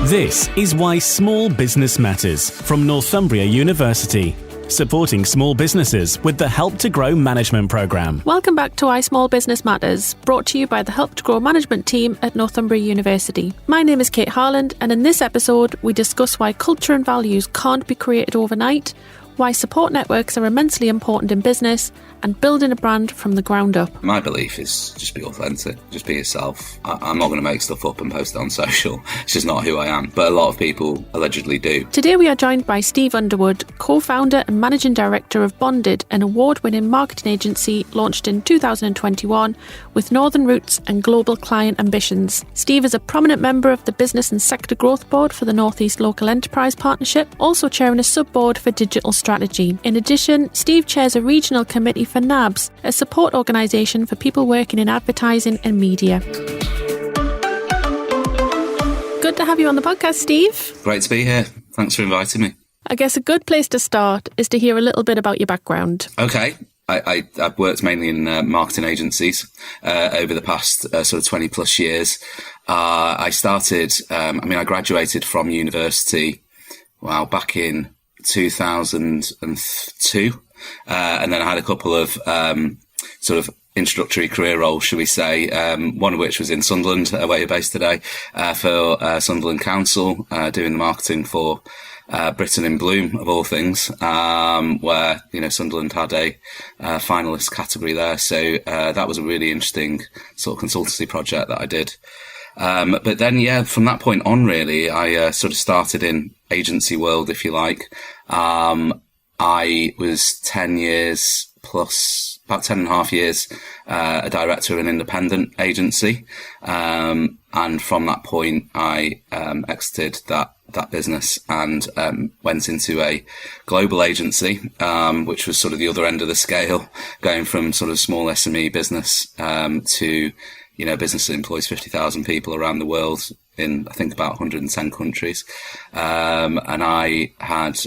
This is Why Small Business Matters from Northumbria University, supporting small businesses with the Help to Grow management programme. Welcome back to Why Small Business Matters, brought to you by the Help to Grow management team at Northumbria University. My name is Kate Harland, and in this episode we discuss why culture and values can't be created overnight, why support networks are immensely important in business, and building a brand from the ground up. My belief is just be authentic, just be yourself. I'm not going to make stuff up and post it on social. It's just not who I am, but a lot of people allegedly do. Today we are joined by Steve Underwood, co-founder and managing director of Bonded, an award-winning marketing agency launched in 2021 with northern roots and global client ambitions. Steve is a prominent member of the Business and Sector Growth Board for the North East Local Enterprise Partnership, also chairing a sub-board for digital strategy. In addition, Steve chairs a regional committee for NABS, a support organisation for people working in advertising and media. Good to have you on the podcast, Steve. Great to be here. Thanks for inviting me. I guess a good place to start is to hear a little bit about your background. Okay. I've worked mainly in marketing agencies over the past sort of 20 plus years. I started, I graduated from university, back in 2002. And then I had a couple of sort of introductory career roles, shall we say, one of which was in Sunderland, where you're based today, for Sunderland Council, doing the marketing for Britain in Bloom, of all things, where, Sunderland had a finalist category there. So that was a really interesting sort of consultancy project that I did. But then, from that point on, really, I sort of started in agency world, if you like. I was 10 years plus, about 10 and a half years, a director of an independent agency. And from that point, I exited that business and went into a global agency, which was sort of the other end of the scale, going from sort of small SME business to, a business that employs 50,000 people around the world in, I think, about 110 countries. And I had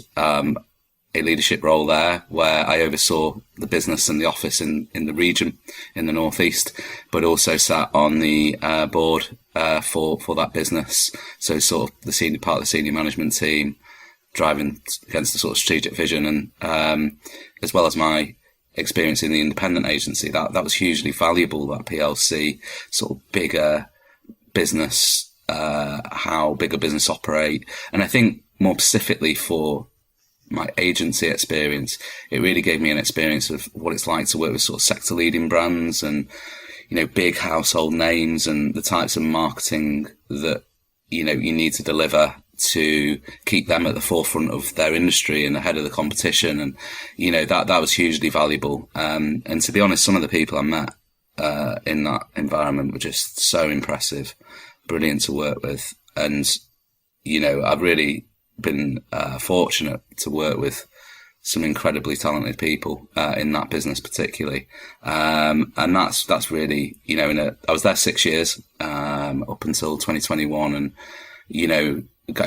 a leadership role there where I oversaw the business and the office in the region in the Northeast, but also sat on the board for that business. So sort of the senior part of the senior management team, driving against the sort of strategic vision, and as well as my experience in the independent agency, that was hugely valuable. That PLC sort of bigger business, how bigger business operate, and I think more specifically for my agency experience, it really gave me an experience of what it's like to work with sort of sector leading brands and, big household names and the types of marketing that, you need to deliver to keep them at the forefront of their industry and ahead of the competition. And, that was hugely valuable. And to be honest, some of the people I met, in that environment were just so impressive, brilliant to work with. And, I've really been fortunate to work with some incredibly talented people in that business particularly, and that's really I was there 6 years up until 2021, and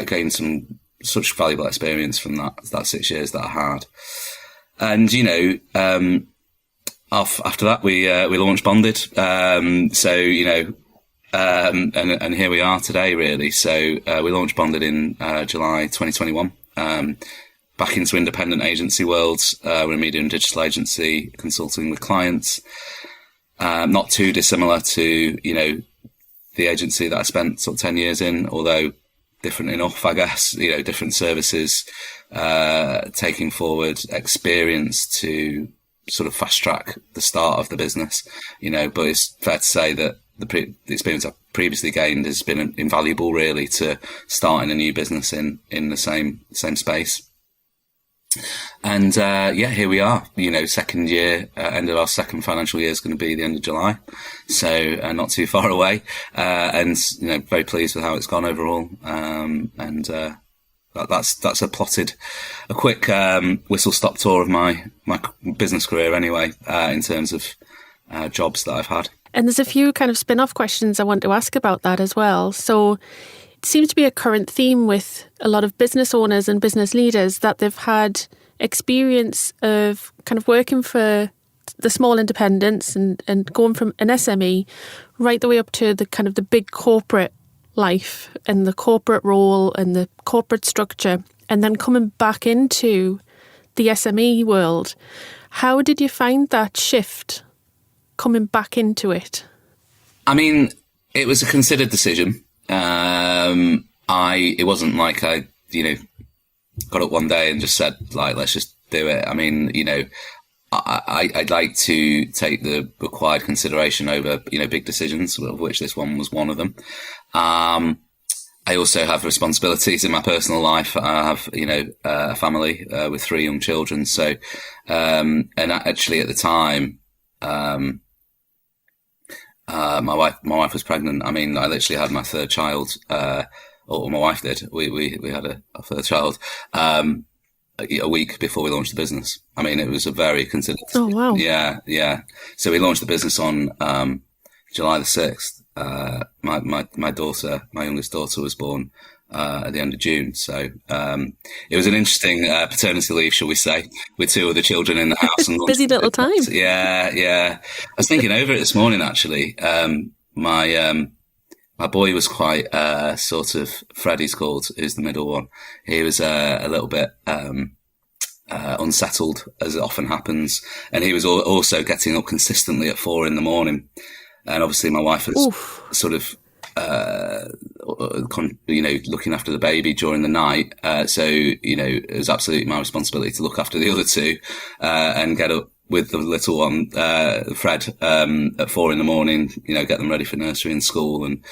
gained some such valuable experience from that 6 years that I had. And after that we launched Bonded, and here we are today, really. So we launched Bonded in July 2021, back into independent agency world. We're a media and digital agency consulting with clients, not too dissimilar to the agency that I spent sort of 10 years in, although different enough, I guess. Different services, taking forward experience to sort of fast track the start of the business. But it's fair to say that the experience I've previously gained has been invaluable, really, to starting a new business in the same space. And here we are. Second year, end of our second financial year is going to be the end of July, so not too far away. And very pleased with how it's gone overall. That's a quick whistle stop tour of my business career, anyway, in terms of jobs that I've had. And there's a few kind of spin-off questions I want to ask about that as well. So it seems to be a current theme with a lot of business owners and business leaders that they've had experience of kind of working for the small independents and going from an SME right the way up to the kind of the big corporate life and the corporate role and the corporate structure, and then coming back into the SME world. How did you find that shift coming back into it? I mean, it was a considered decision. It wasn't like I, got up one day and just said, like, let's just do it. I mean, I'd like to take the required consideration over, big decisions, of which this one was one of them. I also have responsibilities in my personal life. I have, a family with 3 young children. So, and actually at the time, my wife was pregnant. I mean, I literally had my third child, or my wife did. We had a third child, a week before we launched the business. I mean, it was a very considered. Oh, wow. Yeah. So we launched the business on, July the 6th. My daughter, my youngest daughter, was born at the end of June. So it was an interesting paternity leave, shall we say, with 2 other children in the house. And busy little time. Yeah. I was thinking over it this morning, actually. My boy was quite sort of, Freddie's called, who's the middle one. He was a little bit unsettled, as it often happens, and he was also getting up consistently at 4 a.m. And obviously my wife was sort of, looking after the baby during the night. So, it was absolutely my responsibility to look after the other 2, and get up with the little one, Fred, at 4 a.m, get them ready for nursery and school and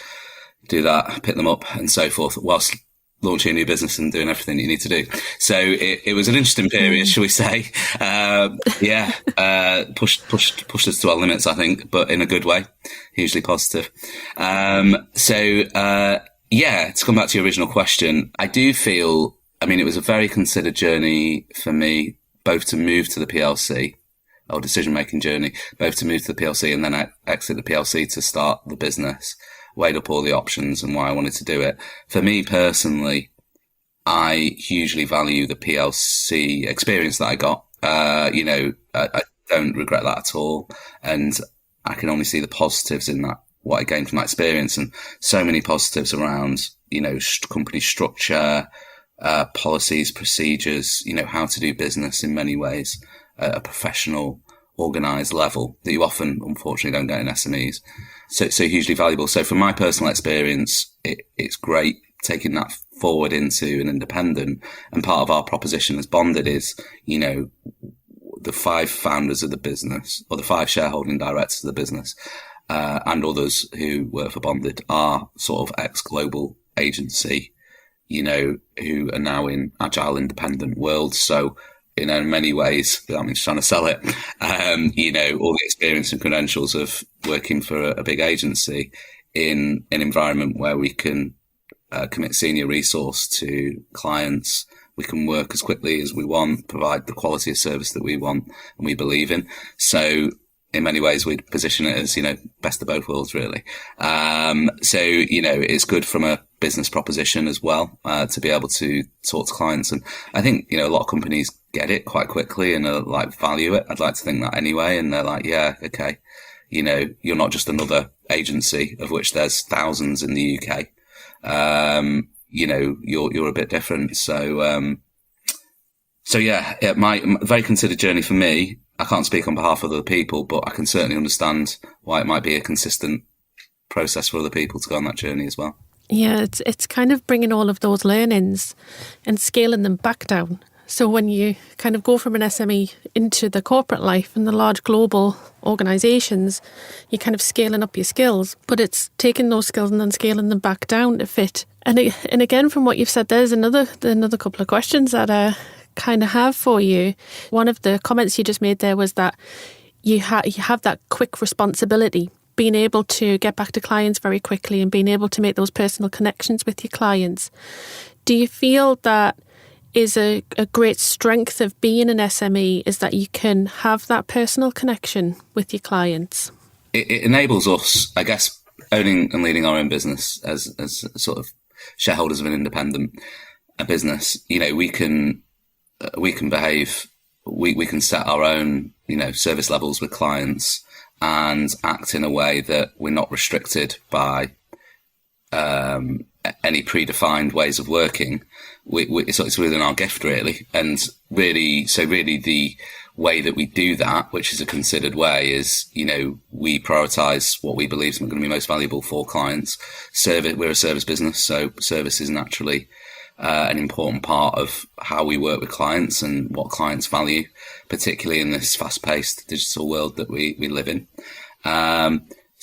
do that, pick them up and so forth, whilst launching a new business and doing everything you need to do. So it was an interesting period, shall we say. Pushed us to our limits, I think, but in a good way, hugely positive. To come back to your original question, I do feel, it was a very considered journey for me, both to move to the PLC, or decision-making journey, both to move to the PLC and then exit the PLC to start the business. Weighed up all the options and why I wanted to do it. For me personally, I hugely value the PLC experience that I got. I don't regret that at all. And I can only see the positives in that, what I gained from that experience, and so many positives around, company structure, policies, procedures, how to do business in many ways at a professional, organised level that you often, unfortunately, don't get in SMEs. So hugely valuable. So from my personal experience, it's great taking that forward into an independent. And part of our proposition as Bonded is, the 5 founders of the business, or the 5 shareholding directors of the business, and others who work for Bonded are sort of ex-global agency, who are now in agile independent worlds. So, in many ways, I'm just trying to sell it, all the experience and credentials of working for a big agency in an environment where we can commit senior resource to clients. We can work as quickly as we want, provide the quality of service that we want and we believe in. So in many ways, we'd position it as, best of both worlds, really. It's good from a business proposition as well, to be able to talk to clients. And I think, a lot of companies get it quite quickly and value it. I'd like to think that anyway. And they're like, yeah, okay. You're not just another agency, of which there's thousands in the UK. You're a bit different. So my very considered journey for me. I can't speak on behalf of other people, but I can certainly understand why it might be a consistent process for other people to go on that journey as well. Yeah, it's kind of bringing all of those learnings and scaling them back down. So when you kind of go from an SME into the corporate life and the large global organisations, you're kind of scaling up your skills, but it's taking those skills and then scaling them back down to fit. And again, from what you've said, there's another couple of questions that I kind of have for you. One of the comments you just made there was that you have that quick responsibility, being able to get back to clients very quickly and being able to make those personal connections with your clients. Do you feel that is a great strength of being an SME, is that you can have that personal connection with your clients? It enables us, I guess, owning and leading our own business as sort of shareholders of an independent business. We can behave, we can set our own, service levels with clients and act in a way that we're not restricted by any predefined ways of working. It's within our gift, really. And really the way that we do that, which is a considered way, is, we prioritise what we believe is going to be most valuable for clients. We're a service business, so service is naturally an important part of how we work with clients and what clients value, particularly in this fast-paced digital world that we live in.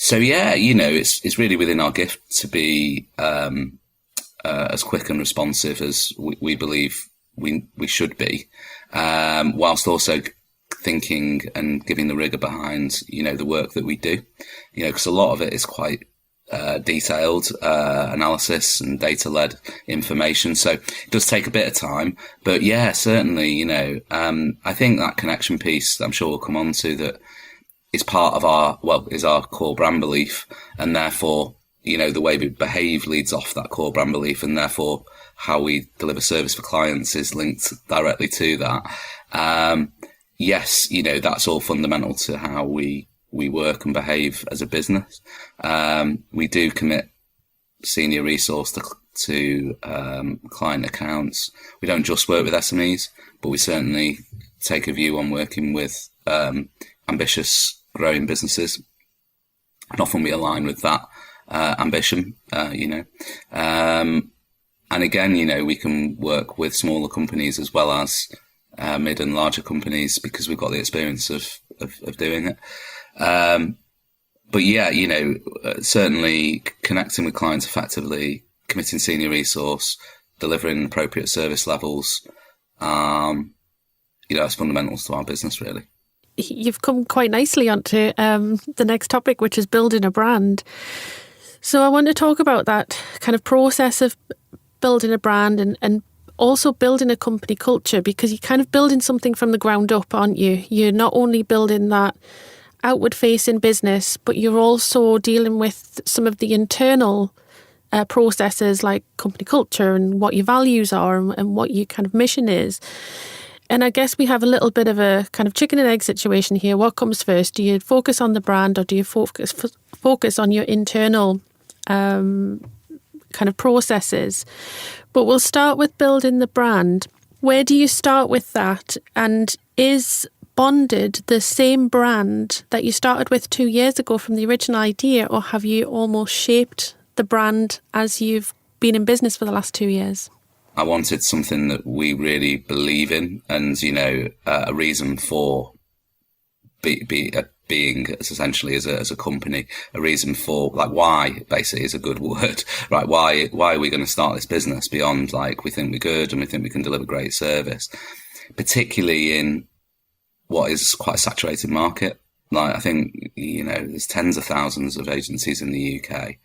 It's really within our gift to be as quick and responsive as we believe we should be, whilst also thinking and giving the rigour behind, the work that we do, because a lot of it is quite detailed analysis and data-led information. So it does take a bit of time. But yeah, certainly, I think that connection piece that I'm sure we'll come on to, that is part of is our core brand belief, and therefore, the way we behave leads off that core brand belief, and therefore how we deliver service for clients is linked directly to that. Yes, that's all fundamental to how we work and behave as a business. We do commit senior resource to client accounts. We don't just work with SMEs, but we certainly take a view on working with ambitious growing businesses, and often we align with that ambition, and again, we can work with smaller companies as well as mid and larger companies, because we've got the experience of doing it. But yeah, certainly connecting with clients effectively, committing senior resource, delivering appropriate service levels, it's fundamentals to our business, really. You've come quite nicely onto the next topic, which is building a brand. So I want to talk about that kind of process of building a brand and also building a company culture, because you're kind of building something from the ground up, aren't you? You're not only building that outward-facing business, but you're also dealing with some of the internal processes like company culture and what your values are and what your kind of mission is. And I guess we have a little bit of a kind of chicken and egg situation here. What comes first? Do you focus on the brand, or do you focus on your internal kind of processes? But we'll start with building the brand. Where do you start with that? And is Bonded the same brand that you started with 2 years ago from the original idea, or have you almost shaped the brand as you've been in business for the last 2 years? I wanted something that we really believe in, and a reason for being essentially as a company, a reason for why basically is a good word, right? Why are we going to start this business beyond we think we're good and we think we can deliver great service, particularly in what is quite a saturated market. I think there's tens of thousands of agencies in the UK.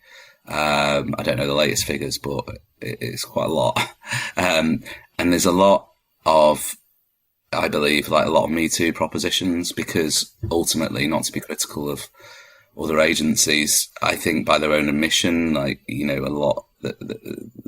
I don't know the latest figures, but it's quite a lot. And there's a lot of, I believe, a lot of Me Too propositions, because ultimately, not to be critical of other agencies, I think by their own admission, a lot that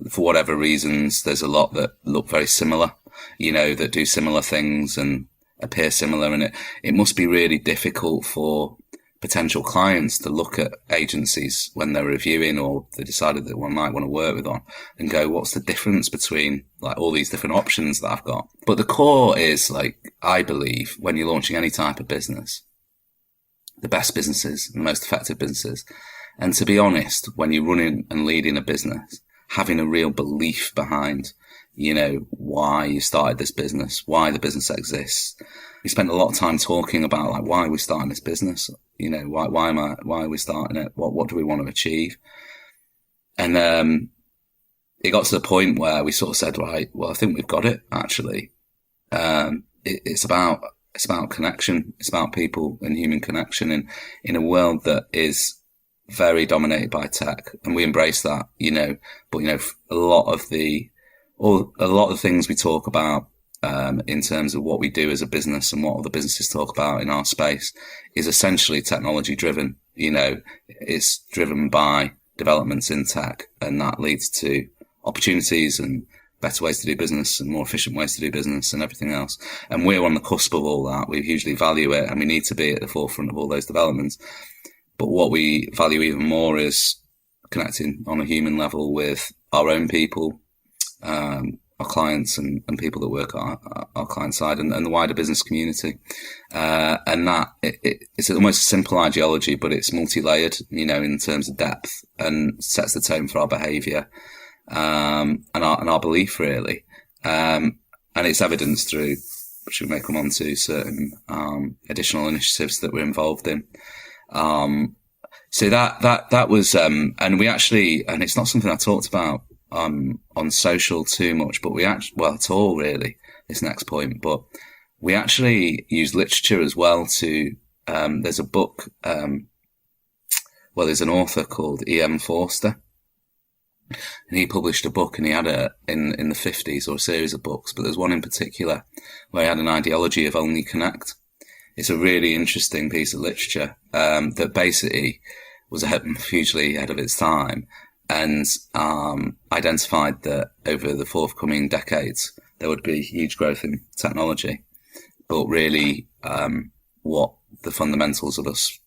for whatever reasons, there's a lot that look very similar, that do similar things and appear similar. And it must be really difficult for potential clients to look at agencies when they're reviewing, or they decided that one might want to work with on, and go, what's the difference between all these different options that I've got? But the core is, I believe, when you're launching any type of business, the best businesses, the most effective businesses, and to be honest, when you're running and leading a business, having a real belief behind, why you started this business, why the business exists. We spent a lot of time talking about why are we starting this business? Why are we starting it? What do we want to achieve? And it got to the point where we sort of said, right, well, I think we've got it, actually. It's about connection. It's about people and human connection in a world that is very dominated by tech, and we embrace that, but a lot of the things we talk about in terms of what we do as a business and what other businesses talk about in our space is essentially technology driven. It's driven by developments in tech, and that leads to opportunities and better ways to do business and more efficient ways to do business and everything else. And we're on the cusp of all that. We hugely value it, and we need to be at the forefront of all those developments. But what we value even more is connecting on a human level with our own people, our clients and people that work on our client side and the wider business community. And that it's almost a simple ideology, but it's multi-layered, in terms of depth, and sets the tone for our behaviour, and our belief really. And it's evidenced through, which we may come on to, certain additional initiatives that we're involved in. So that was, and we actually, and it's not something I talked about on social too much, but at all really, this next point, but we actually use literature as well to, there's a book, there's an author called E.M. Forster, and he published a book, and he had in the 50s, or a series of books, but there's one in particular where he had an ideology of only connect. It's a really interesting piece of literature, that basically was hugely ahead of its time, and identified that over the forthcoming decades there would be huge growth in technology, but really what the fundamentals of us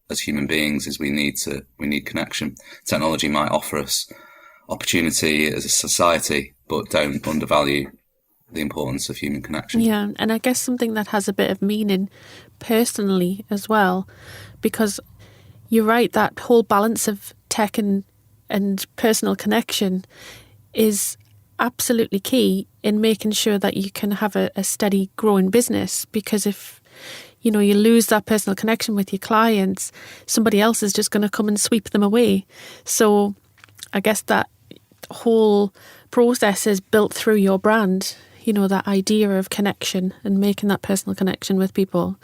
as human beings is we need connection. Technology might offer us opportunity as a society, but don't undervalue the importance of human connection. Yeah, and I guess something that has a bit of meaning personally as well, because you're right, that whole balance of tech and personal connection is absolutely key in making sure that you can have a steady growing business. Because if you lose that personal connection with your clients, somebody else is just going to come and sweep them away. So I guess that whole process is built through your brand, that idea of connection and making that personal connection with people.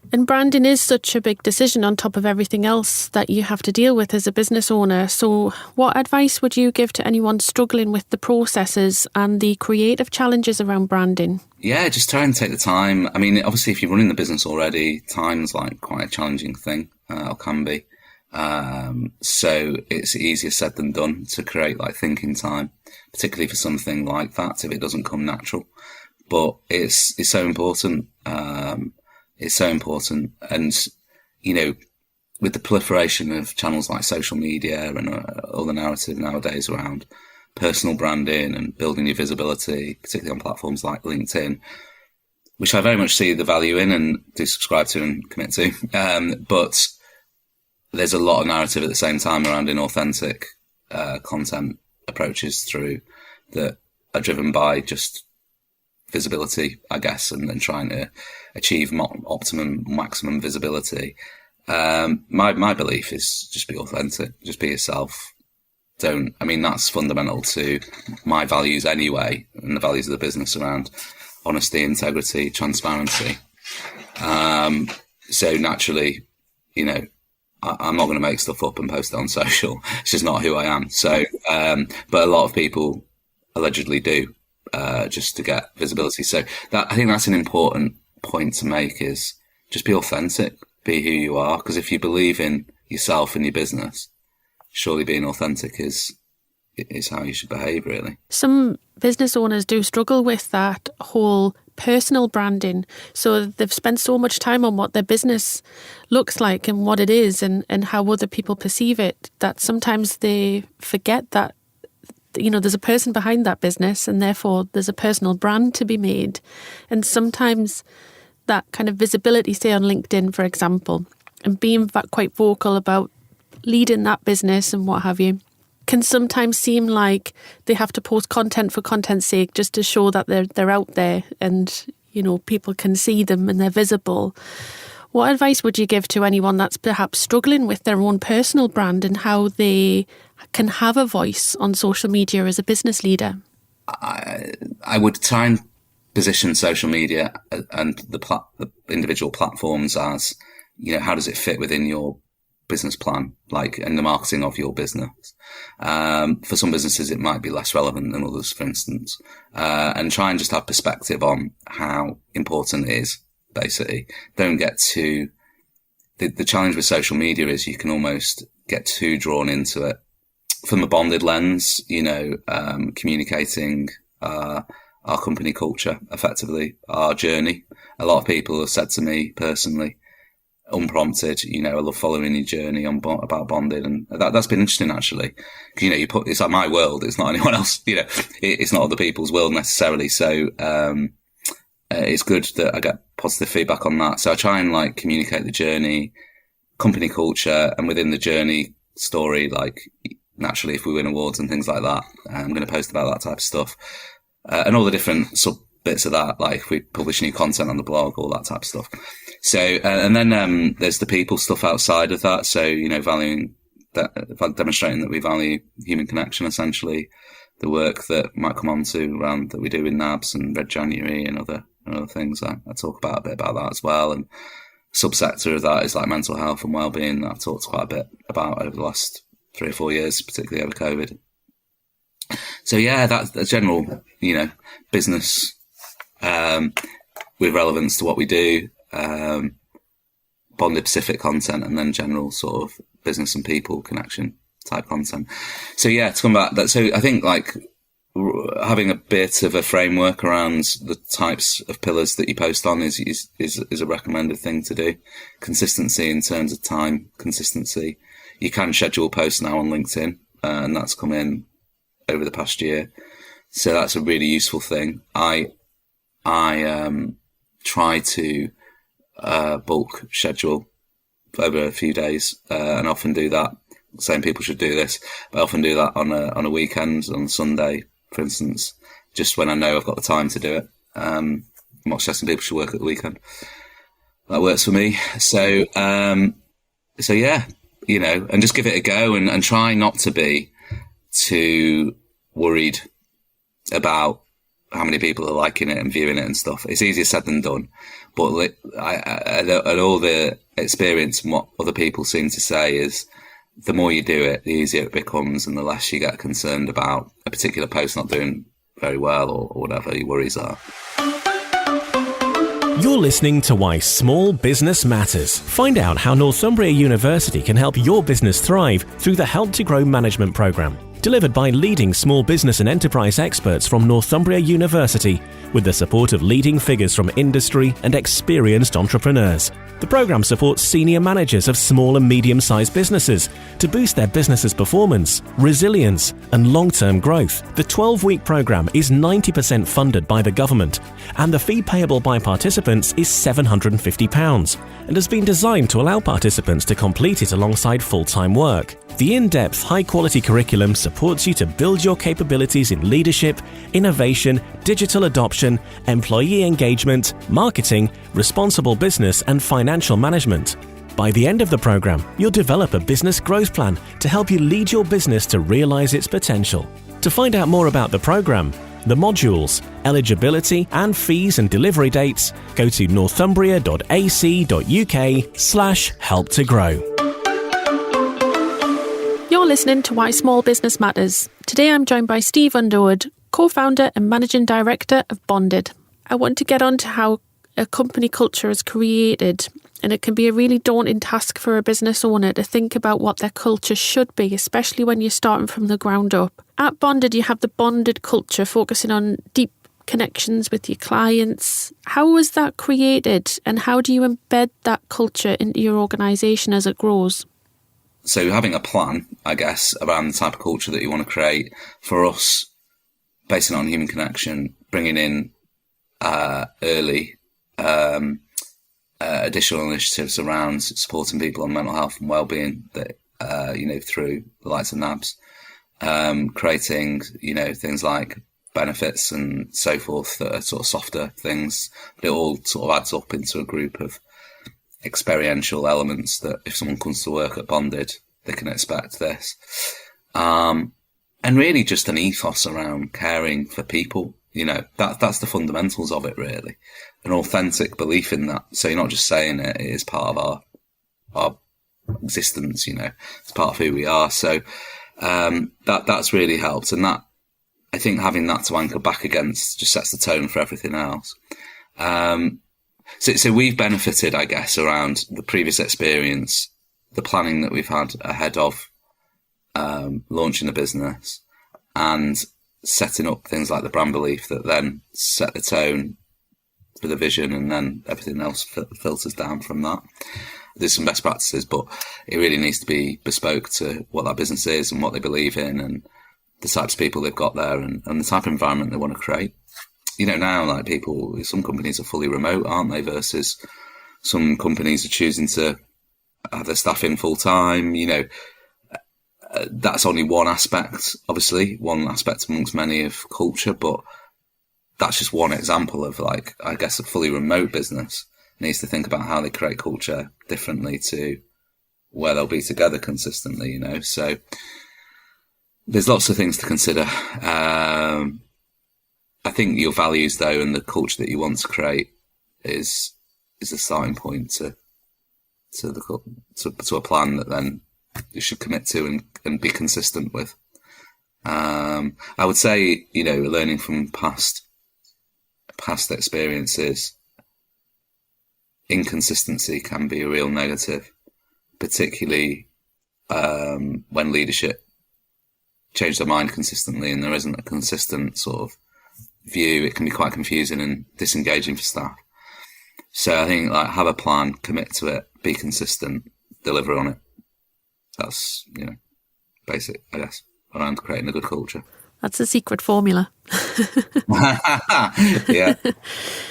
And branding is such a big decision on top of everything else that you have to deal with as a business owner. So what advice would you give to anyone struggling with the processes and the creative challenges around branding? Yeah, just try and take the time. I mean, obviously, if you're running the business already, time's like quite a challenging thing, or can be. So it's easier said than done to create like thinking time, particularly for something like that, if it doesn't come natural. But it's so important. It's so important. And, with the proliferation of channels like social media and all the narrative nowadays around personal branding and building your visibility, particularly on platforms like LinkedIn, which I very much see the value in and do subscribe to and commit to. But there's a lot of narrative at the same time around inauthentic content approaches through that are driven by just visibility, I guess, and then trying to achieve maximum visibility. My belief is just be authentic, just be yourself. That's fundamental to my values anyway, and the values of the business around honesty, integrity, transparency. So naturally, I'm not going to make stuff up and post it on social. It's just not who I am. So, but a lot of people allegedly do, just to get visibility. So I think that's an important point to make, is just be authentic, be who you are. Because if you believe in yourself and your business, surely being authentic is how you should behave, really. Some business owners do struggle with that whole personal branding. So they've spent so much time on what their business looks like and what it is and how other people perceive it, that sometimes they forget that, there's a person behind that business, and therefore there's a personal brand to be made. And sometimes that kind of visibility, say on LinkedIn, for example, and being quite vocal about leading that business and what have you, can sometimes seem like they have to post content for content's sake, just to show that they're out there and, people can see them and they're visible. What advice would you give to anyone that's perhaps struggling with their own personal brand and how they can have a voice on social media as a business leader? I would try and position social media and the individual platforms as, how does it fit within your business plan, like in the marketing of your business. For some businesses, it might be less relevant than others, for instance, and try and just have perspective on how important it is, basically. Don't get too, the challenge with social media is you can almost get too drawn into it from a bonded lens, communicating our company culture effectively, our journey. A lot of people have said to me personally, unprompted. I love following your journey about Bonded, and that's been interesting actually. Because it's like my world. It's not anyone else. It's not other people's world necessarily. So it's good that I get positive feedback on that. So I try and communicate the journey, company culture, and within the journey story. Naturally, if we win awards and things like that, I'm going to post about that type of stuff, and all the different sub bits of that. If we publish new content on the blog, all that type of stuff. So, and then there's the people stuff outside of that. So, valuing that, demonstrating that we value human connection, essentially, the work that might come on to around that we do in NABS and Red January and other things. I talk about a bit about that as well. And subsector of that is mental health and wellbeing that I've talked quite a bit about over the last 3 or 4 years, particularly over COVID. So yeah, that's a general, business with relevance to what we do. Bonded Pacific content, and then general sort of business and people connection type content. So yeah, to come back that. So I think having a bit of a framework around the types of pillars that you post on is a recommended thing to do. Consistency in terms of time, consistency. You can schedule posts now on LinkedIn, and that's come in over the past year. So that's a really useful thing. I try to bulk schedule over a few days, and often do that. Saying people should do this, but I often do that on a weekend, on Sunday, for instance, just when I know I've got the time to do it. I'm not suggesting people should work at the weekend. That works for me. So yeah, and just give it a go, and try not to be too worried about how many people are liking it and viewing it and stuff. It's easier said than done. But at all the experience and what other people seem to say is the more you do it, the easier it becomes, and the less you get concerned about a particular post not doing very well or whatever your worries are. You're listening to Why Small Business Matters. Find out how Northumbria University can help your business thrive through the Help to Grow management programme. Delivered by leading small business and enterprise experts from Northumbria University, with the support of leading figures from industry and experienced entrepreneurs. The programme supports senior managers of small and medium-sized businesses to boost their business's performance, resilience and long-term growth. The 12-week programme is 90% funded by the government, and the fee payable by participants is £750 and has been designed to allow participants to complete it alongside full-time work. The in-depth, high-quality curriculum supports you to build your capabilities in leadership, innovation, digital adoption, employee engagement, marketing, responsible business and financial management. By the end of the program, you'll develop a business growth plan to help you lead your business to realize its potential. To find out more about the program, the modules, eligibility and fees and delivery dates, go to northumbria.ac.uk/help-to-grow. You're listening to Why Small Business Matters. Today I'm joined by Steve Underwood, co-founder and managing director of Bonded. I want to get on to how a company culture is created, and it can be a really daunting task for a business owner to think about what their culture should be, especially when you're starting from the ground up. At Bonded, you have the Bonded culture focusing on deep connections with your clients. How was that created, and how do you embed that culture into your organisation as it grows? So having a plan, I guess, around the type of culture that you want to create, for us, basing on human connection, bringing in early additional initiatives around supporting people on mental health and wellbeing that through the likes of NABS, creating things like benefits and so forth that are sort of softer things, but it all sort of adds up into a group of experiential elements that if someone comes to work at Bonded, they can expect this. And really just an ethos around caring for people. That's the fundamentals of it, really. An authentic belief in that. So you're not just saying it is part of our existence, it's part of who we are. So that's really helped. And that, I think having that to anchor back against just sets the tone for everything else. So we've benefited, I guess, around the previous experience, the planning that we've had ahead of launching the business, and setting up things like the brand belief that then set the tone for the vision, and then everything else filters down from that. there's some best practices, but it really needs to be bespoke to what that business is and what they believe in and the types of people they've got there and the type of environment they want to create. Now, like some companies are fully remote, aren't they? Versus some companies are choosing to have their staff in full time. That's only one aspect, obviously, one aspect amongst many of culture, but that's just one example of, like, I guess a fully remote business needs to think about how they create culture differently to where they'll be together consistently, So there's lots of things to consider. I think your values, though, and the culture that you want to create is a starting point to a plan that then you should commit to and be consistent with. I would say, learning from past experiences, inconsistency can be a real negative, particularly when leadership change their mind consistently and there isn't a consistent sort of view. It can be quite confusing and disengaging for staff. So I think, like, have a plan, commit to it, be consistent, deliver on it. That's, basic, I guess, around creating a good culture. That's the secret formula. Yeah.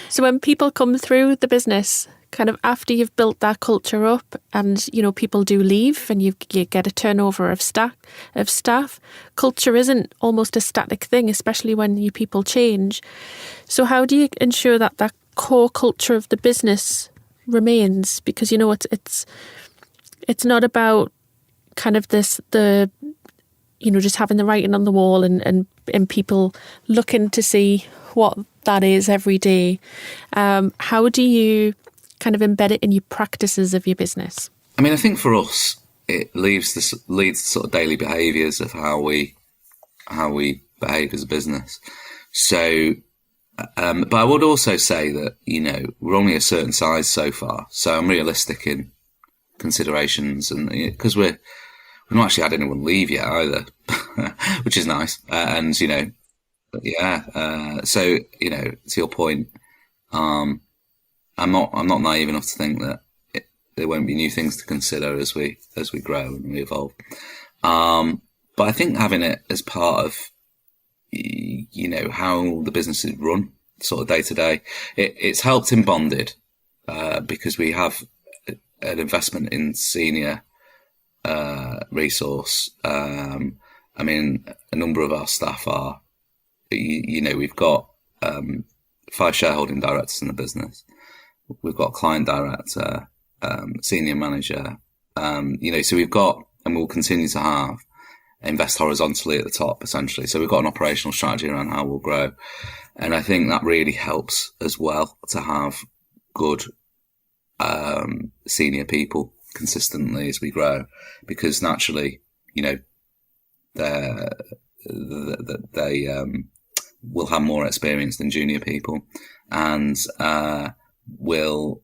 So when people come through the business, kind of after you've built that culture up and, people do leave and you get a turnover of staff, culture isn't almost a static thing, especially when you people change. So how do you ensure that that core culture of the business remains? Because, it's not about kind of just having the writing on the wall and people looking to see what that is every day. How do you kind of embed it in your practices of your business? I mean, I think for us, it leads to sort of daily behaviours of how we behave as a business. So, but I would also say that, we're only a certain size so far. So I'm realistic in considerations, and because we've not actually had anyone leave yet either, which is nice. So, to your point, I'm not naive enough to think that there won't be new things to consider as we grow and we evolve. But I think having it as part of, how the business is run, sort of day to day, it's helped in Bonded, because we have an investment in senior resource. I mean, a number of our staff are, we've got 5 shareholding directors in the business. We've got client director, senior manager, so we've got, and we'll continue to have, invest horizontally at the top, essentially. So we've got an operational strategy around how we'll grow. And I think that really helps as well to have good senior people consistently as we grow, because naturally, they will have more experience than junior people, and will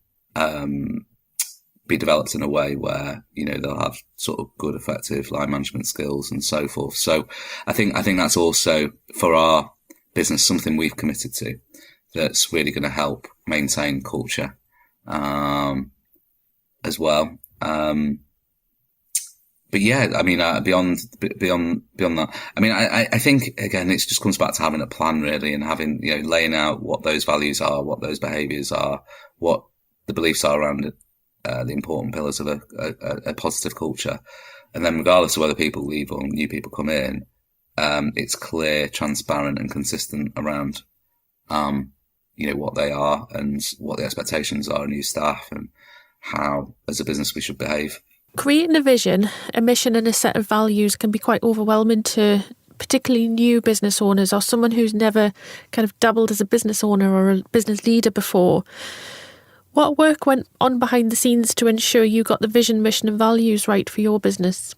be developed in a way where they'll have sort of good, effective line management skills and so forth. So I think that's also, for our business, something we've committed to that's really going to help maintain culture as well. But yeah, I mean, beyond that, I mean, I think, again, it just comes back to having a plan, really, and having, laying out what those values are, what those behaviours are, what the beliefs are around it, the important pillars of a positive culture. And then regardless of whether people leave or new people come in, it's clear, transparent and consistent around, what they are and what the expectations are of new staff and how, as a business, we should behave. Creating a vision, a mission and a set of values can be quite overwhelming to particularly new business owners or someone who's never kind of dabbled as a business owner or a business leader before. What work went on behind the scenes to ensure you got the vision, mission and values right for your business?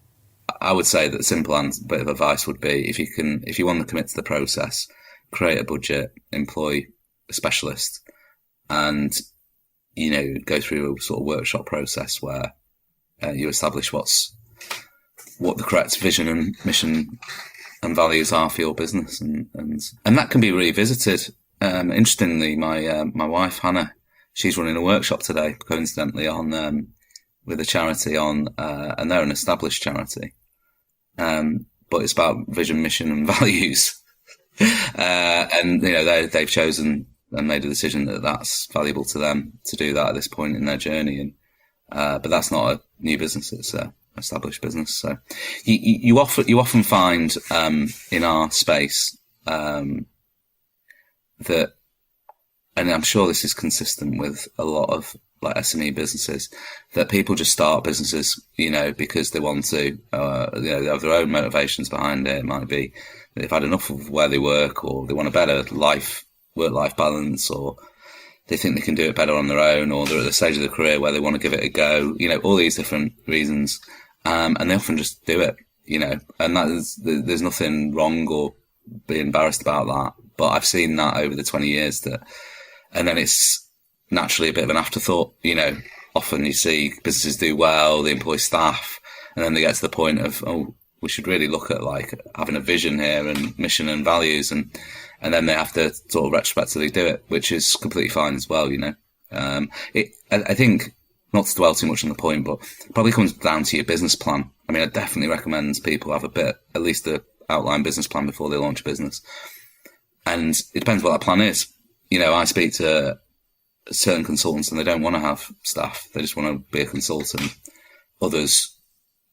I would say that simple and bit of advice would be, if you want to commit to the process, create a budget, employ a specialist, and go through a sort of workshop process where you establish what the correct vision and mission and values are for your business, and that can be revisited. Interestingly, my wife Hannah, she's running a workshop today, coincidentally, on with a charity on, and they're an established charity. But it's about vision, mission and values. And, they've chosen and made a decision that that's valuable to them to do that at this point in their journey. And, but that's not a new business. It's a established business. So you often find, in our space, that, and I'm sure this is consistent with a lot of like SME businesses, that people just start businesses, because they want to, they have their own motivations behind it. It might be they've had enough of where they work, or they want a better work-life balance, or they think they can do it better on their own, or they're at the stage of their career where they want to give it a go, all these different reasons. And they often just do it, and there's nothing wrong or be embarrassed about that. But I've seen that over the 20 years and then it's naturally a bit of an afterthought. Often you see businesses do well, they employ staff, and then they get to the point of, we should really look at like having a vision here and mission and values, and then they have to sort of retrospectively do it, which is completely fine as well. I think, not to dwell too much on the point, but it probably comes down to your business plan. I mean, I definitely recommend people have at least an outline business plan before they launch a business. And it depends what that plan is. I speak to certain consultants and they don't want to have staff. They just want to be a consultant. Others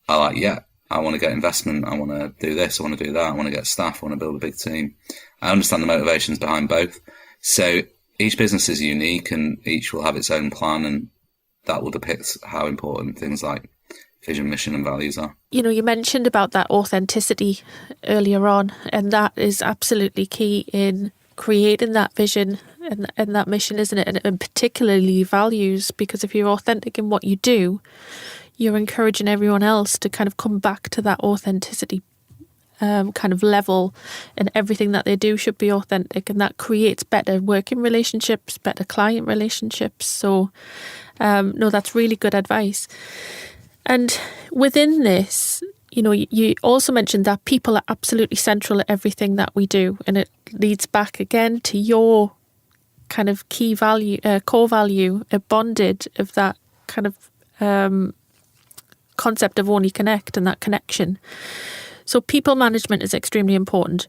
are like, I want to get investment. I want to do this. I want to do that. I want to get staff. I want to build a big team. I understand the motivations behind both. So each business is unique and each will have its own plan, and that will depict how important things like vision, mission and values are. You mentioned about that authenticity earlier on, and that is absolutely key in creating that vision and that mission, isn't it? And particularly values, because if you're authentic in what you do, you're encouraging everyone else to kind of come back to that authenticity kind of level, and everything that they do should be authentic, and that creates better working relationships, better client relationships. So no, that's really good advice. And within this, you also mentioned that people are absolutely central at everything that we do, and it leads back again to your kind of key value, core value, bonded, of that kind of concept of only connect and that connection. So people management is extremely important,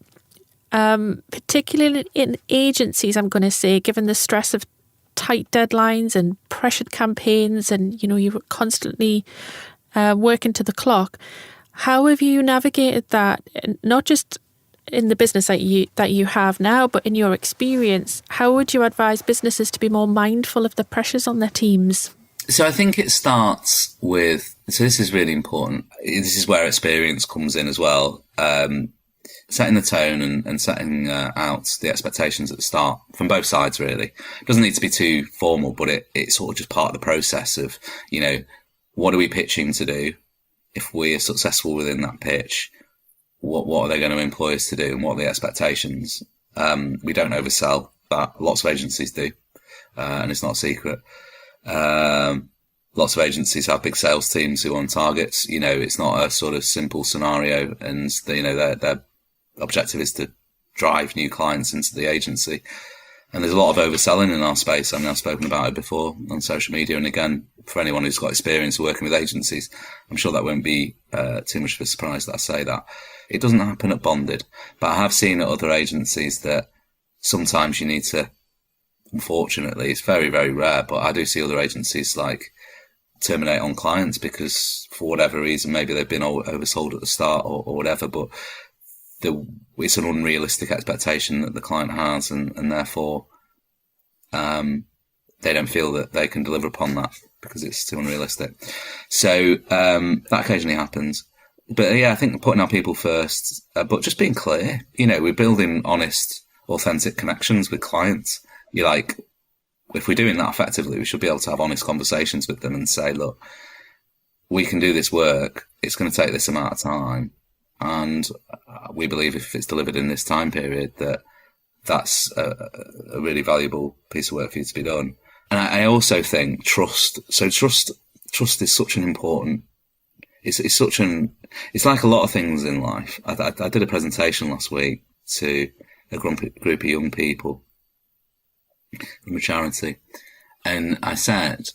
particularly in agencies, I'm going to say, given the stress of tight deadlines and pressured campaigns, and you're constantly working to the clock. How have you navigated that, not just in the business that you have now, but in your experience? How would you advise businesses to be more mindful of the pressures on their teams? So I think it starts with, so this is really important. This is where experience comes in as well. Setting the tone and setting out the expectations at the start from both sides, really. It doesn't need to be too formal, but it's sort of just part of the process of, what are we pitching to do? If we are successful within that pitch, what are they going to employ us to do, and what are the expectations? We don't oversell that. Lots of agencies do, and it's not a secret. Lots of agencies have big sales teams who are on targets. It's not a sort of simple scenario, and their objective is to drive new clients into the agency. And there's a lot of overselling in our space. I mean, I've spoken about it before on social media. And again, for anyone who's got experience working with agencies, I'm sure that won't be too much of a surprise that I say that. It doesn't happen at Bonded, but I have seen at other agencies that sometimes you need to, unfortunately, it's very, very rare, but I do see other agencies like terminate on clients because for whatever reason, maybe they've been oversold at the start or whatever, but it's an unrealistic expectation that the client has, and therefore they don't feel that they can deliver upon that because it's too unrealistic. So that occasionally happens. But yeah, I think putting our people first, but just being clear, we're building honest, authentic connections with clients. If we're doing that effectively, we should be able to have honest conversations with them and say, look, we can do this work. It's going to take this amount of time. And we believe if it's delivered in this time period, that's a really valuable piece of work for you to be done. And I also think trust. So trust is such an important. It's like a lot of things in life. I did a presentation last week to a group of young people from a charity, and I said,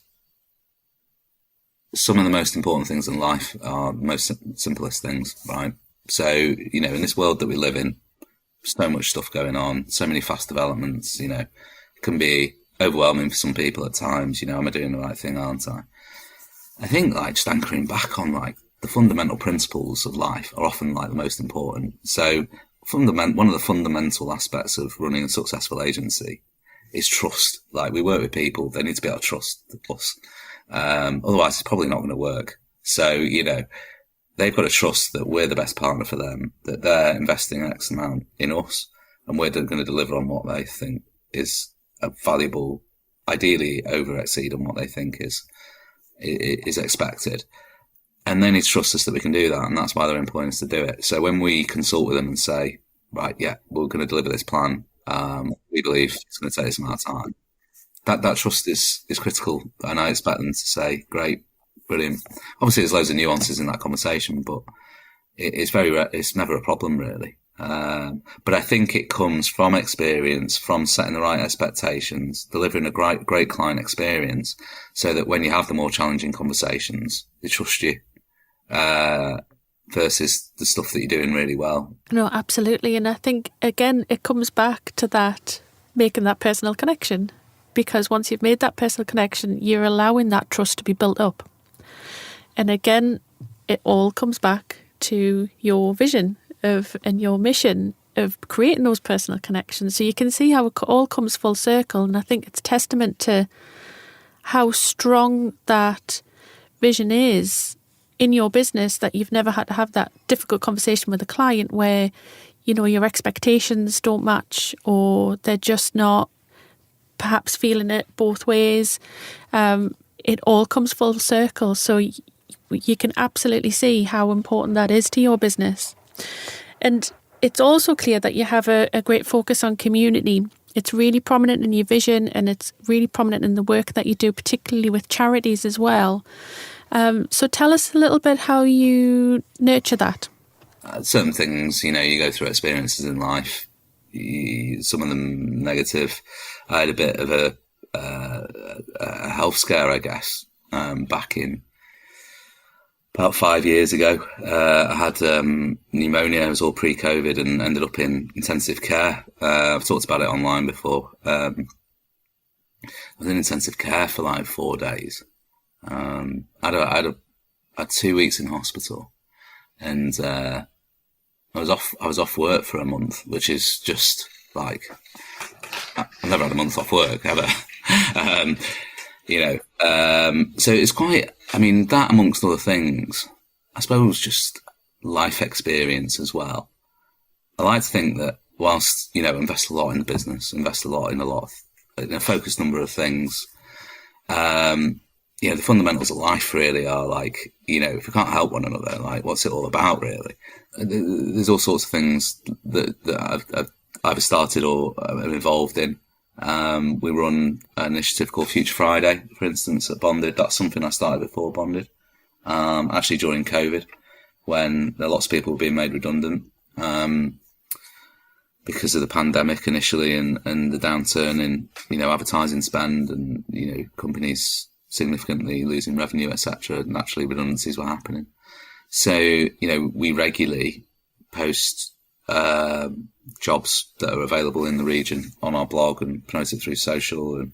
some of the most important things in life are the most simplest things, right? So, in this world that we live in, so much stuff going on, so many fast developments, it can be overwhelming for some people at times. Am I doing the right thing, aren't I? I think just anchoring back on the fundamental principles of life are often the most important. So one of the fundamental aspects of running a successful agency is trust. We work with people, they need to be able to trust us. Otherwise it's probably not going to work. So, they've got to trust that we're the best partner for them, that they're investing X amount in us, and we're going to deliver on what they think is a valuable, ideally over exceed on what they think is expected. And they need to trust us that we can do that, and that's why they're employing us to do it. So when we consult with them and say, right, yeah, we're going to deliver this plan, we believe it's going to take this amount of time, that trust is critical, and I expect them to say, great, brilliant. Obviously, there's loads of nuances in that conversation, but it's never a problem, really. But I think it comes from experience, from setting the right expectations, delivering a great client experience, so that when you have the more challenging conversations, they trust you, versus the stuff that you're doing really well. No, absolutely. And I think, again, it comes back to that, making that personal connection. Because once you've made that personal connection, you're allowing that trust to be built up. And again, it all comes back to your vision and your mission of creating those personal connections. So you can see how it all comes full circle. And I think it's testament to how strong that vision is in your business, that you've never had to have that difficult conversation with a client where, your expectations don't match, or they're just not perhaps feeling it both ways. It all comes full circle. So you can absolutely see how important that is to your business. And it's also clear that you have a great focus on community. It's really prominent in your vision, and it's really prominent in the work that you do, particularly with charities as well. So tell us a little bit how you nurture that. Certain things, you go through experiences in life, some of them negative. I had a bit of a health scare, I guess, back in about 5 years ago. I had pneumonia. It was all pre-COVID and ended up in intensive care. I've talked about it online before. I was in intensive care for 4 days. I had 2 weeks in hospital, and I was off work for a month, which is just I've never had a month off work ever. So it's quite, that amongst other things, I suppose just life experience as well. I like to think that whilst, invest a lot in the business, invest a lot in a focused number of things, the fundamentals of life really are if we can't help one another, what's it all about really? There's all sorts of things that I've either started or am involved in. We run an initiative called Future Friday, for instance, at Bonded. That's something I started before Bonded, actually during COVID, when lots of people were being made redundant because of the pandemic initially, and the downturn in advertising spend, and companies significantly losing revenue, etc. Naturally, redundancies were happening. So we regularly post jobs that are available in the region on our blog and promote it through social, and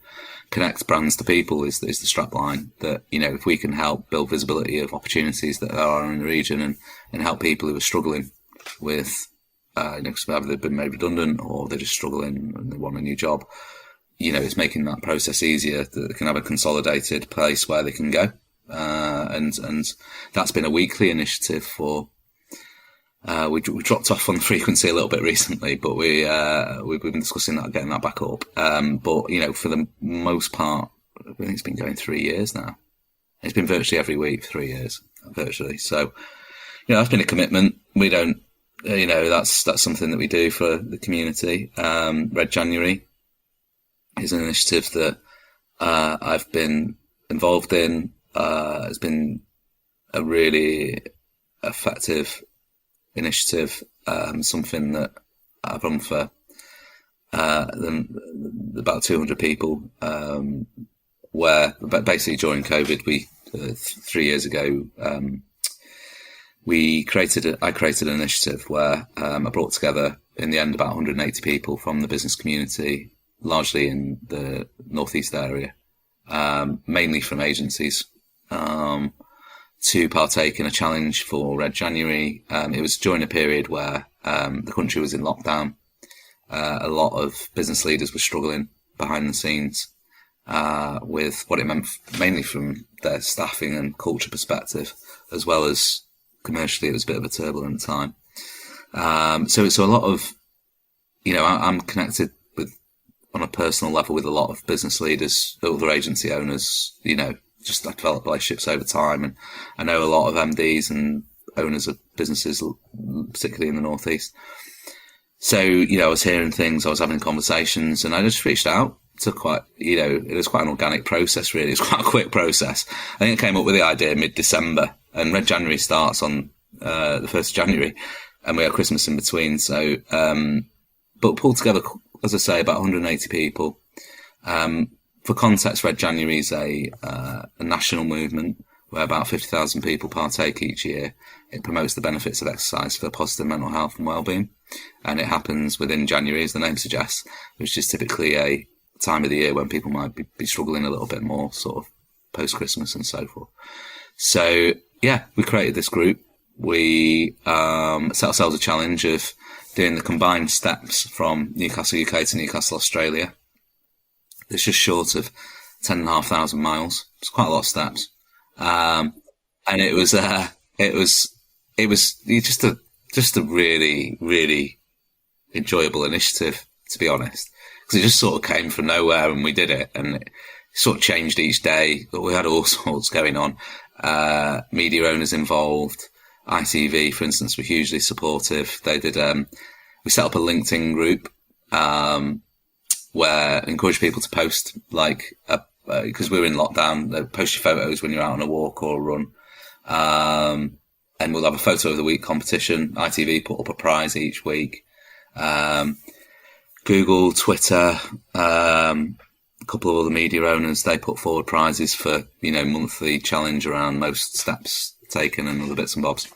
connect brands to people is the strapline. That if we can help build visibility of opportunities that are in the region, and help people who are struggling with because either they've been made redundant or they're just struggling and they want a new job, it's making that process easier, that they can have a consolidated place where they can go, and that's been a weekly initiative for. We dropped off on the frequency a little bit recently, but we've been discussing that, getting that back up. But for the most part, I think it's been going 3 years now. It's been virtually every week, 3 years, virtually. So, that's been a commitment. We don't, that's something that we do for the community. Red January is an initiative that I've been involved in. It's been a really effective initiative, something that I've run for about 200 people, where basically during COVID we 3 years ago, I created an initiative where I brought together, in the end, about 180 people from the business community, largely in the northeast area, mainly from agencies, to partake in a challenge for Red January. It was during a period where the country was in lockdown. A lot of business leaders were struggling behind the scenes with what it meant, mainly from their staffing and culture perspective, as well as commercially. It was a bit of a turbulent time. So a lot of, I'm connected with, on a personal level, with a lot of business leaders, other agency owners, just I developed relationships over time, and I know a lot of MDs and owners of businesses, particularly in the Northeast. So, I was hearing things, I was having conversations, and I just reached out to it was quite an organic process, really. It was quite a quick process. I think I came up with the idea mid-December, and Red January starts on the 1st of January, and we have Christmas in between. So, but pulled together, as I say, about 180 people. For context, Red January is a national movement where about 50,000 people partake each year. It promotes the benefits of exercise for positive mental health and well-being. And it happens within January, as the name suggests, which is typically a time of the year when people might be struggling a little bit more, sort of post-Christmas and so forth. So, yeah, we created this group. We set ourselves a challenge of doing the combined steps from Newcastle, UK to Newcastle, Australia. It's just short of 10,500 miles. It's quite a lot of steps. And it was just a really, really enjoyable initiative, to be honest, because it just sort of came from nowhere and we did it, and it sort of changed each day. But we had all sorts going on. Media owners involved. ITV, for instance, were hugely supportive. They did, we set up a LinkedIn group, where encourage people to post, because we were in lockdown, post your photos when you're out on a walk or a run. And we'll have a photo of the week competition. ITV put up a prize each week. Google, Twitter, a couple of other media owners, they put forward prizes for, monthly challenge around most steps taken and other bits and bobs.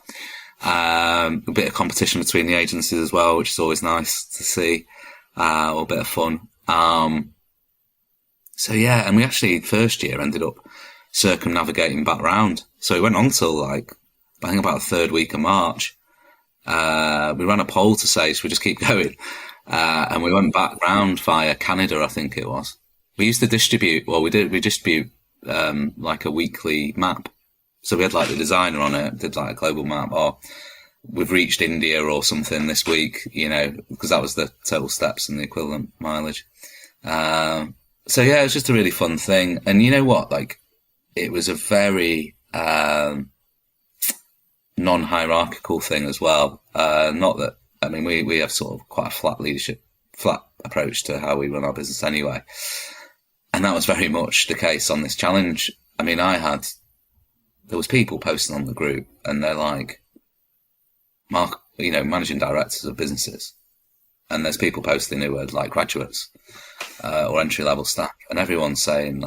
A bit of competition between the agencies as well, which is always nice to see. A bit of fun. So yeah, and we actually first year ended up circumnavigating back round. So we went on till I think about the third week of March. We ran a poll to say, should we just keep going? And we went back round via Canada, I think it was. We used to distribute, we distribute, a weekly map. So we had the designer on it, did a global map, or we've reached India or something this week, because that was the total steps and the equivalent mileage. So yeah, it was just a really fun thing. And you know what? It was a very, non-hierarchical thing as well. Not that, we have sort of quite a flat approach to how we run our business anyway. And that was very much the case on this challenge. There was people posting on the group and they're managing directors of businesses. And there's people posting who are graduates, or entry level staff, and everyone's saying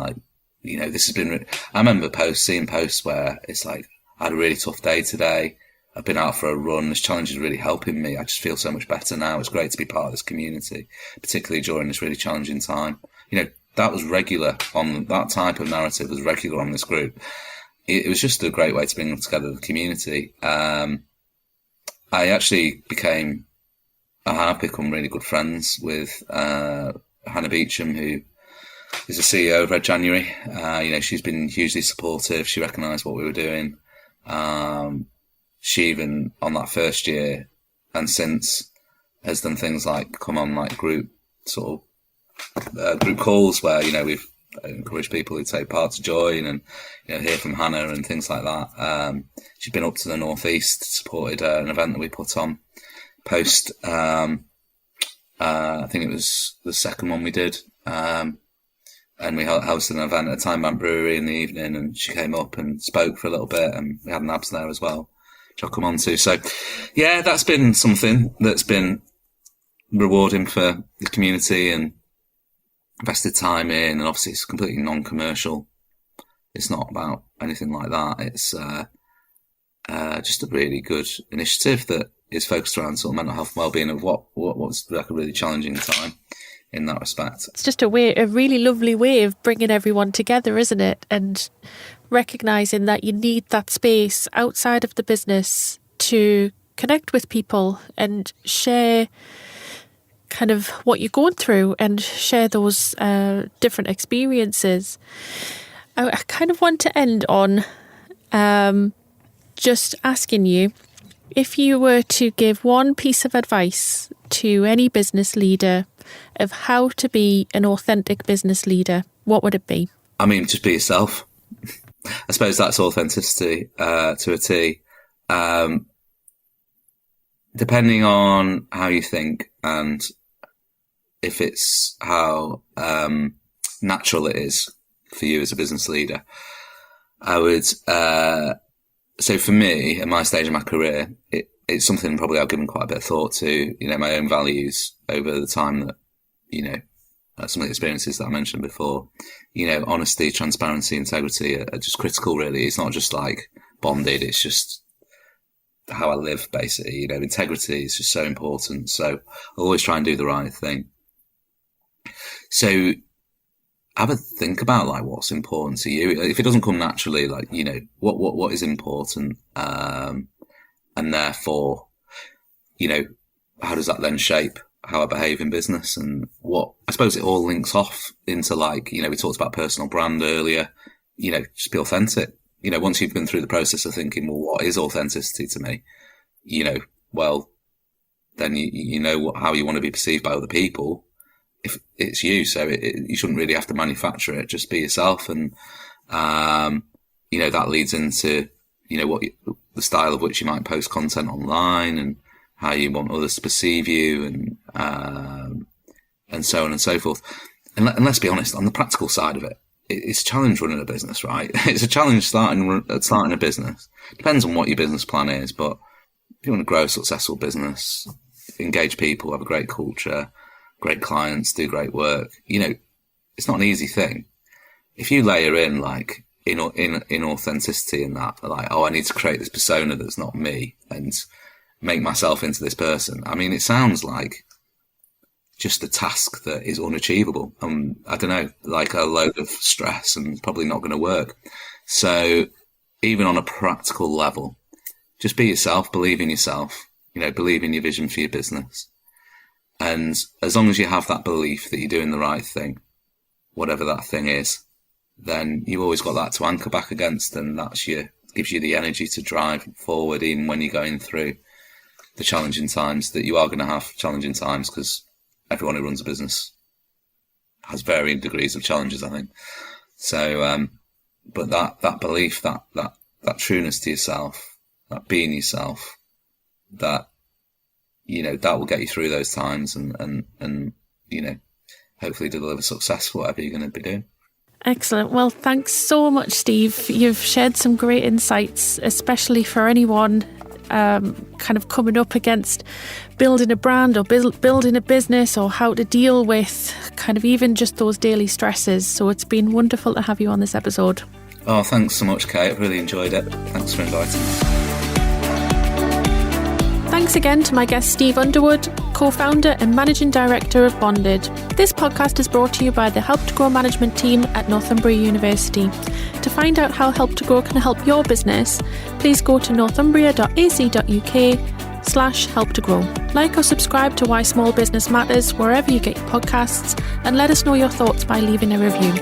this has been, I remember seeing posts where it's I had a really tough day today. I've been out for a run. This challenge is really helping me. I just feel so much better now. It's great to be part of this community, particularly during this really challenging time. That was regular on that type of narrative was regular on this group. It was just a great way to bring together the community. I actually have become really good friends with Hannah Beecham, who is the CEO of Red January. She's been hugely supportive. She recognised what we were doing. She even on that first year and since has done things like come on group group calls where we've encouraged people who take part to join and hear from Hannah and things like that. She's been up to the Northeast, supported an event that we put on post. I think it was the second one we did, and we hosted an event at Time Bank Brewery in the evening, and she came up and spoke for a little bit, and we had NABS there as well, which I'll come on to. So yeah, that's been something that's been rewarding for the community and invested time in, and obviously it's completely non-commercial It's not about anything like that. It's just a really good initiative that is focused around sort of mental health and well-being of what's like a really challenging time in that respect. It's just a really lovely way of bringing everyone together, isn't it? And recognising that you need that space outside of the business to connect with people and share kind of what you're going through and share those different experiences. I kind of want to end on just asking you, if you were to give one piece of advice to any business leader of how to be an authentic business leader, what would it be? I mean, just be yourself. I suppose that's authenticity to a T. Depending on how you think and if it's how natural it is for you as a business leader, I would so for me, at my stage of my career, it's something probably I've given quite a bit of thought to, my own values over the time that, some of the experiences that I mentioned before, honesty, transparency, integrity are just critical, really. It's not just like bonded, it's just how I live, basically. Integrity is just so important. So I always try and do the right thing. So have a think about like what's important to you. If it doesn't come naturally, like, what is important, and therefore, how does that then shape how I behave in business? And I suppose it all links off into like, we talked about personal brand earlier, just be authentic. Once you've been through the process of thinking, well, what is authenticity to me? Well, then you know how you want to be perceived by other people. If it's you, so you shouldn't really have to manufacture it. Just be yourself, and that leads into what the style of which you might post content online, and how you want others to perceive you, and so on and so forth. And let's be honest, on the practical side of it, it's a challenge running a business, right? It's a challenge starting a business. Depends on what your business plan is, but if you want to grow a successful business, engage people, have a great culture, great clients, do great work, it's not an easy thing. If you layer in like in authenticity in that, like, I need to create this persona that's not me and make myself into this person. I mean, it sounds like just a task that is unachievable. I don't know, like a load of stress and probably not going to work. So even on a practical level, just be yourself, believe in yourself, believe in your vision for your business. And as long as you have that belief that you're doing the right thing, whatever that thing is, then you've always got that to anchor back against, and gives you the energy to drive forward even when you're going through the challenging times that you are going to have. Challenging times, because everyone who runs a business has varying degrees of challenges, I think. So, but that belief, that trueness to yourself, that being yourself, that that will get you through those times and hopefully deliver success for whatever you're going to be doing. Excellent. Well, thanks so much, Steve. You've shared some great insights, especially for anyone kind of coming up against building a brand or building a business, or how to deal with kind of even just those daily stresses. So it's been wonderful to have you on this episode. Oh, thanks so much, Kate. I've really enjoyed it. Thanks for inviting me. Thanks again to my guest Steve Underwood, co-founder and managing director of Bonded. This podcast is brought to you by the Help to Grow management team at Northumbria University. To find out how Help to Grow can help your business, please go to northumbria.ac.uk/help to grow. Like or subscribe to Why Small Business Matters wherever you get your podcasts, and let us know your thoughts by leaving a review.